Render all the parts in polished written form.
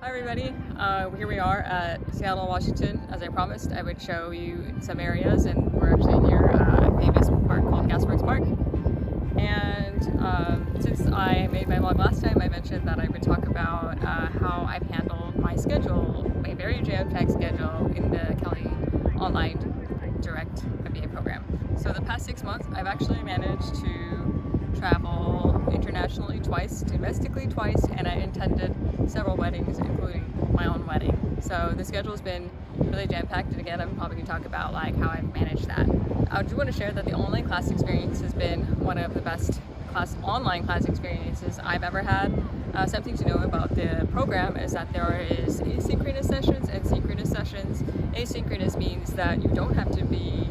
Hi everybody, here we are at Seattle, Washington. As I promised, I would show you some areas, and we're actually near a famous park called Gasworks Park. And since I made my vlog last time, I mentioned that I would talk about how I've handled my schedule, my very jam-packed schedule in the Kelley Online Direct MBA program. So the past 6 months, I've actually managed to travel internationally twice, domestically twice, and I attended several weddings, including my own wedding. So the schedule has been really jam-packed, and again, I'm probably going to talk about how I've managed that. I do want to share that the online class experience has been one of the best online class experiences I've ever had. Something to know about the program is that there is asynchronous sessions and synchronous sessions. Asynchronous means that you don't have to be,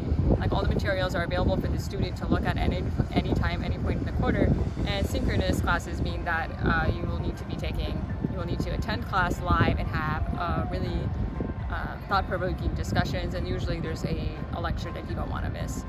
all the materials are available for the student to look at any time, any point in the quarter. And synchronous classes mean that you will need to attend class live and have really thought-provoking discussions, and usually there's a lecture that you don't want to miss.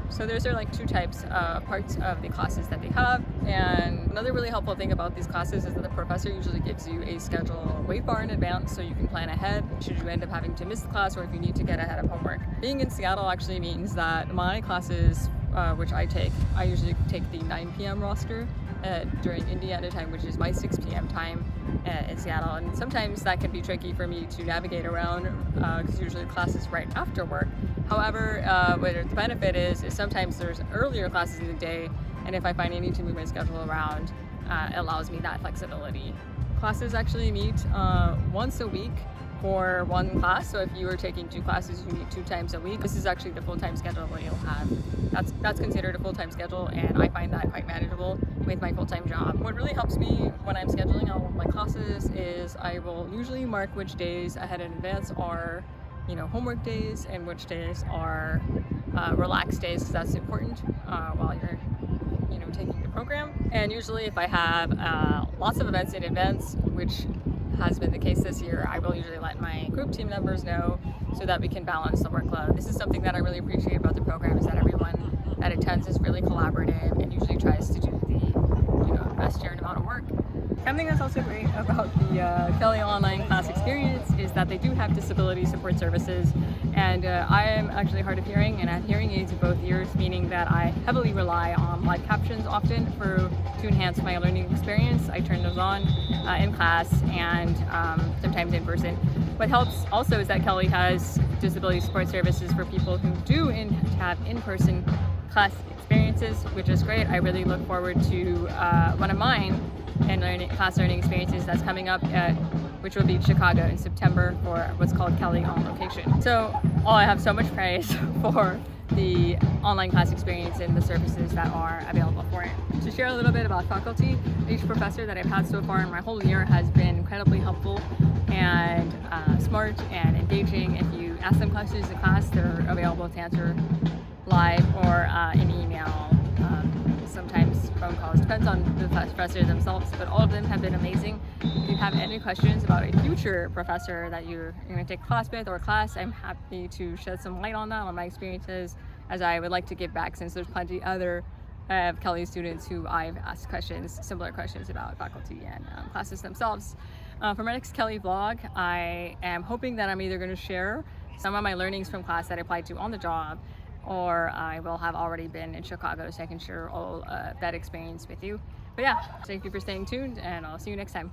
So those are two types of parts of the classes that they have. And another really helpful thing about these classes is that the professor usually gives you a schedule way far in advance, so you can plan ahead should you end up having to miss the class or if you need to get ahead of homework. Being in Seattle actually means that my classes, which I usually take the 9 p.m. roster during Indiana time, which is my 6 p.m. time in Seattle. And sometimes that can be tricky for me to navigate around because usually the class is right after work. However, what the benefit is sometimes there's earlier classes in the day, and if I find I need to move my schedule around, it allows me that flexibility. Classes actually meet once a week for one class, so if you are taking 2 classes, you meet 2 times a week. This is actually the full-time schedule that you'll have. That's considered a full-time schedule, and I find that quite manageable with my full-time job. What really helps me when I'm scheduling all of my classes is I will usually mark which days ahead in advance are homework days and which days are relaxed days, because that's important while you're taking the program. And usually if I have lots of events in advance, which has been the case this year, I will usually let my group team members know so that we can balance the workload. This is something that I really appreciate about the program, is that everyone that attends is really collaborative and usually tries to do the best shared amount of work. Something that's also great about the Kelley Online class experience is that they do have disability support services, and I am actually hard of hearing and I have hearing aids in both ears, meaning that I heavily rely on live captions often to enhance my learning experience. I turn those on in class and sometimes in person. What helps also is that Kelley has disability support services for people who do have in-person class experiences, which is great. I really look forward to one of mine and class learning experiences that's coming up which will be in Chicago in September for what's called Kelley On Location. So I have so much praise for the online class experience and the services that are available for it. To share a little bit about faculty, each professor that I've had so far in my whole year has been incredibly helpful and smart and engaging. If you ask them questions in class, they're available to answer live or in email. Sometimes phone calls, depends on the professors themselves, but all of them have been amazing. If you have any questions about a future professor that you're going to take class with or class, I'm happy to shed some light on that, on my experiences, as I would like to give back, since there's plenty other Kelley students who I've asked similar questions about faculty and classes themselves. For my next Kelley vlog, I am hoping that I'm either going to share some of my learnings from class that I applied to on the job, or I will have already been in Chicago, so I can share all that experience with you. But yeah, thank you for staying tuned, and I'll see you next time.